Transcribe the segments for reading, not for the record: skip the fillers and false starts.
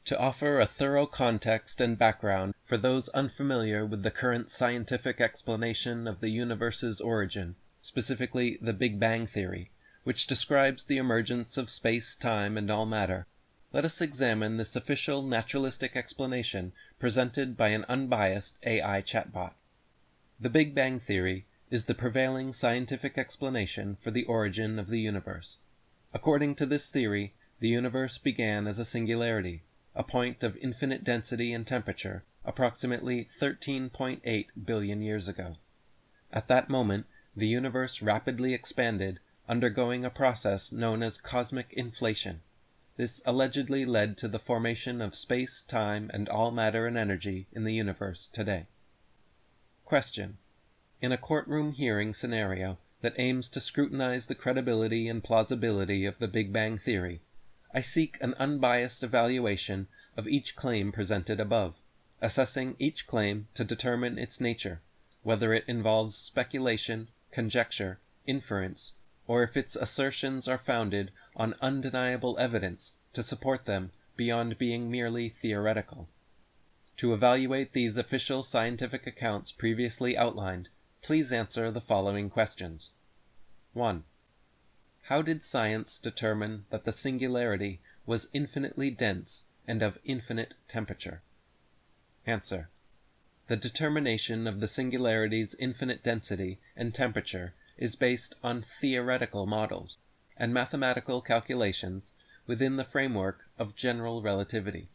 To offer a thorough context and background for those unfamiliar with the current scientific explanation of the universe's origin, specifically the Big Bang theory, which describes the emergence of space, time, and all matter, let us examine this official naturalistic explanation presented by an unbiased AI chatbot. The Big Bang theory is the prevailing scientific explanation for the origin of the universe. According to this theory, the universe began as a singularity, a point of infinite density and temperature, approximately 13.8 billion years ago. At that moment, the universe rapidly expanded, undergoing a process known as cosmic inflation. This allegedly led to the formation of space, time, and all matter and energy in the universe today. Question. In a courtroom hearing scenario that aims to scrutinize the credibility and plausibility of the Big Bang theory, I seek an unbiased evaluation of each claim presented above, assessing each claim to determine its nature, whether it involves speculation, conjecture, inference, or if its assertions are founded on undeniable evidence to support them beyond being merely theoretical. To evaluate these official scientific accounts previously outlined, please answer the following questions. 1. How did science determine that the singularity was infinitely dense and of infinite temperature? Answer. The determination of the singularity's infinite density and temperature is based on theoretical models and mathematical calculations within the framework of general relativity.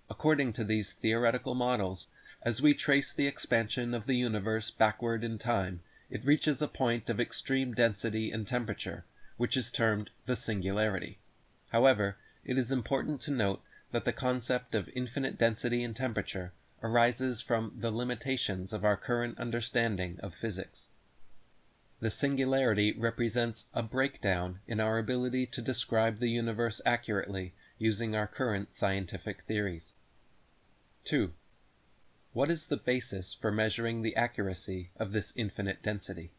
According to these theoretical models, as we trace the expansion of the universe backward in time, it reaches a point of extreme density and temperature, which is termed the singularity. However, it is important to note that the concept of infinite density and temperature arises from the limitations of our current understanding of physics. The singularity represents a breakdown in our ability to describe the universe accurately using our current scientific theories. 2. What is the basis for measuring the accuracy of this infinite density?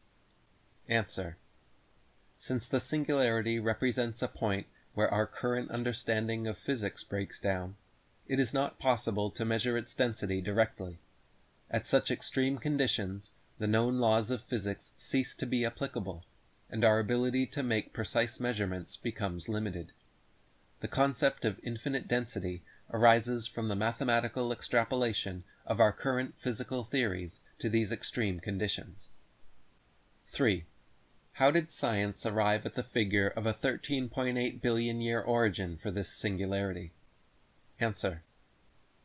Answer. Since the singularity represents a point where our current understanding of physics breaks down, it is not possible to measure its density directly. At such extreme conditions, the known laws of physics cease to be applicable, and our ability to make precise measurements becomes limited. The concept of infinite density arises from the mathematical extrapolation of our current physical theories to these extreme conditions. 3. How did science arrive at the figure of a 13.8 billion year origin for this singularity? Answer.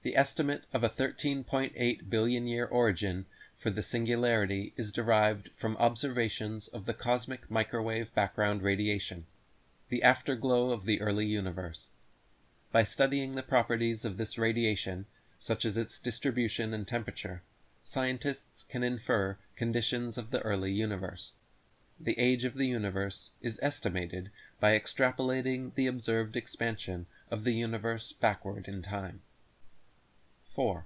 The estimate of a 13.8 billion year origin for the singularity is derived from observations of the cosmic microwave background radiation, the afterglow of the early universe. By studying the properties of this radiation, such as its distribution and temperature, scientists can infer conditions of the early universe. The age of the universe is estimated by extrapolating the observed expansion of the universe backward in time. 4.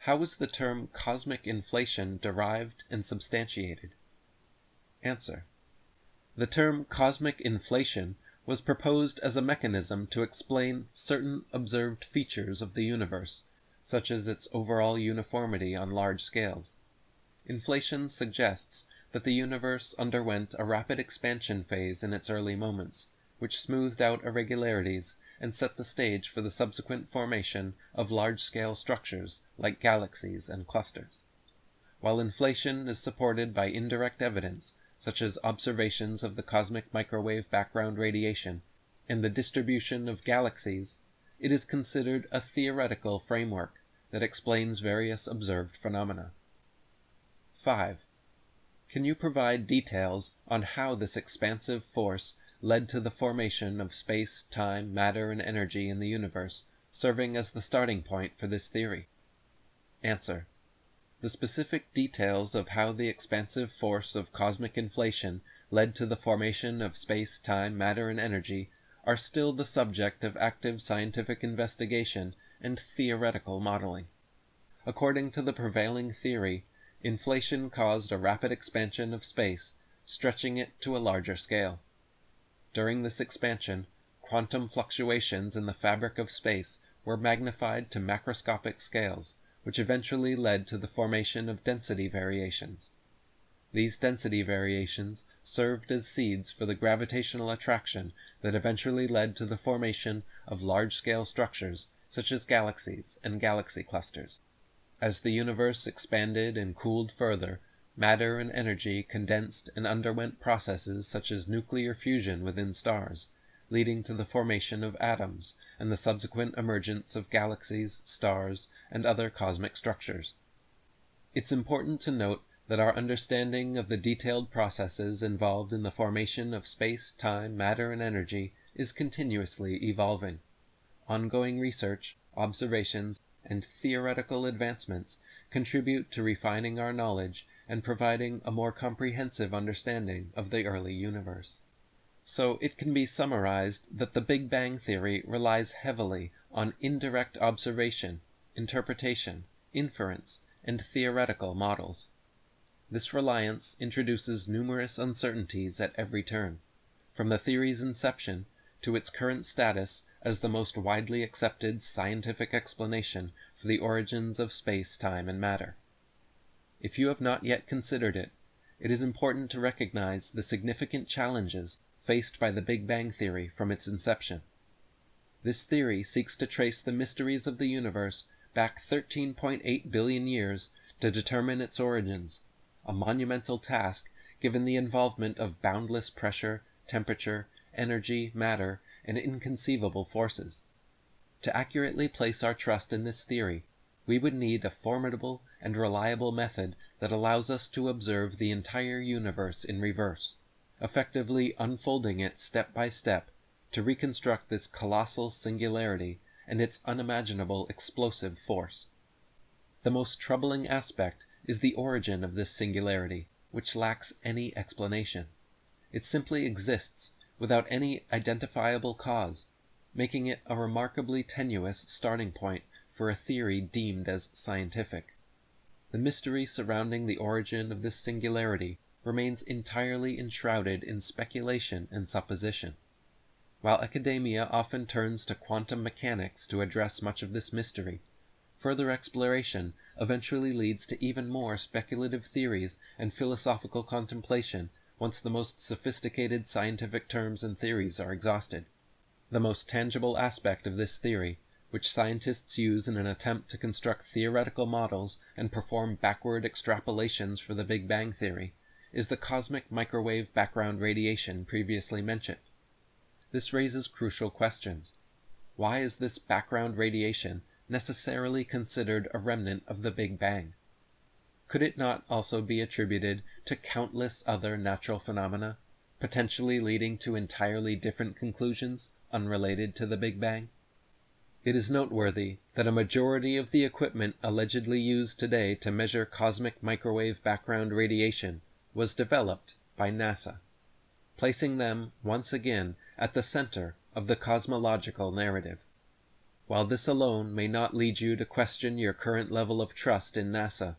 How is the term cosmic inflation derived and substantiated? Answer. The term cosmic inflation was proposed as a mechanism to explain certain observed features of the universe, such as its overall uniformity on large scales. Inflation suggests that the universe underwent a rapid expansion phase in its early moments, which smoothed out irregularities and set the stage for the subsequent formation of large-scale structures like galaxies and clusters. While inflation is supported by indirect evidence, such as observations of the cosmic microwave background radiation and the distribution of galaxies, it is considered a theoretical framework that explains various observed phenomena. 5. Can you provide details on how this expansive force led to the formation of space, time, matter, and energy in the universe, serving as the starting point for this theory? Answer. The specific details of how the expansive force of cosmic inflation led to the formation of space, time, matter, and energy are still the subject of active scientific investigation and theoretical modeling. According to the prevailing theory, inflation caused a rapid expansion of space, stretching it to a larger scale. During this expansion, quantum fluctuations in the fabric of space were magnified to macroscopic scales, which eventually led to the formation of density variations. These density variations served as seeds for the gravitational attraction that eventually led to the formation of large-scale structures such as galaxies and galaxy clusters. As the universe expanded and cooled further, matter and energy condensed and underwent processes such as nuclear fusion within stars, leading to the formation of atoms and the subsequent emergence of galaxies, stars, and other cosmic structures. It's important to note that our understanding of the detailed processes involved in the formation of space, time, matter, and energy is continuously evolving. Ongoing research, observations, and theoretical advancements contribute to refining our knowledge and providing a more comprehensive understanding of the early universe. So it can be summarized that the Big Bang theory relies heavily on indirect observation, interpretation, inference, and theoretical models. This reliance introduces numerous uncertainties at every turn, from the theory's inception to its current status as the most widely accepted scientific explanation for the origins of space, time, and matter. If you have not yet considered it, it is important to recognize the significant challenges faced by the Big Bang theory from its inception. This theory seeks to trace the mysteries of the universe back 13.8 billion years to determine its origins, a monumental task given the involvement of boundless pressure, temperature, energy, matter, and inconceivable forces. To accurately place our trust in this theory, we would need a formidable and reliable method that allows us to observe the entire universe in reverse, effectively unfolding it step by step to reconstruct this colossal singularity and its unimaginable explosive force. The most troubling aspect is the origin of this singularity, which lacks any explanation. It simply exists without any identifiable cause, making it a remarkably tenuous starting point for a theory deemed as scientific. The mystery surrounding the origin of this singularity remains entirely enshrouded in speculation and supposition. While academia often turns to quantum mechanics to address much of this mystery, further exploration eventually leads to even more speculative theories and philosophical contemplation once the most sophisticated scientific terms and theories are exhausted. The most tangible aspect of this theory, which scientists use in an attempt to construct theoretical models and perform backward extrapolations for the Big Bang theory, is the cosmic microwave background radiation previously mentioned. This raises crucial questions. Why is this background radiation necessarily considered a remnant of the Big Bang? Could it not also be attributed to countless other natural phenomena, potentially leading to entirely different conclusions unrelated to the Big Bang? It is noteworthy that a majority of the equipment allegedly used today to measure cosmic microwave background radiation was developed by NASA, placing them once again at the center of the cosmological narrative. While this alone may not lead you to question your current level of trust in NASA,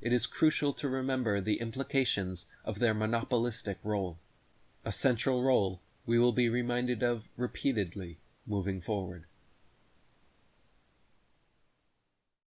it is crucial to remember the implications of their monopolistic role, a central role we will be reminded of repeatedly moving forward.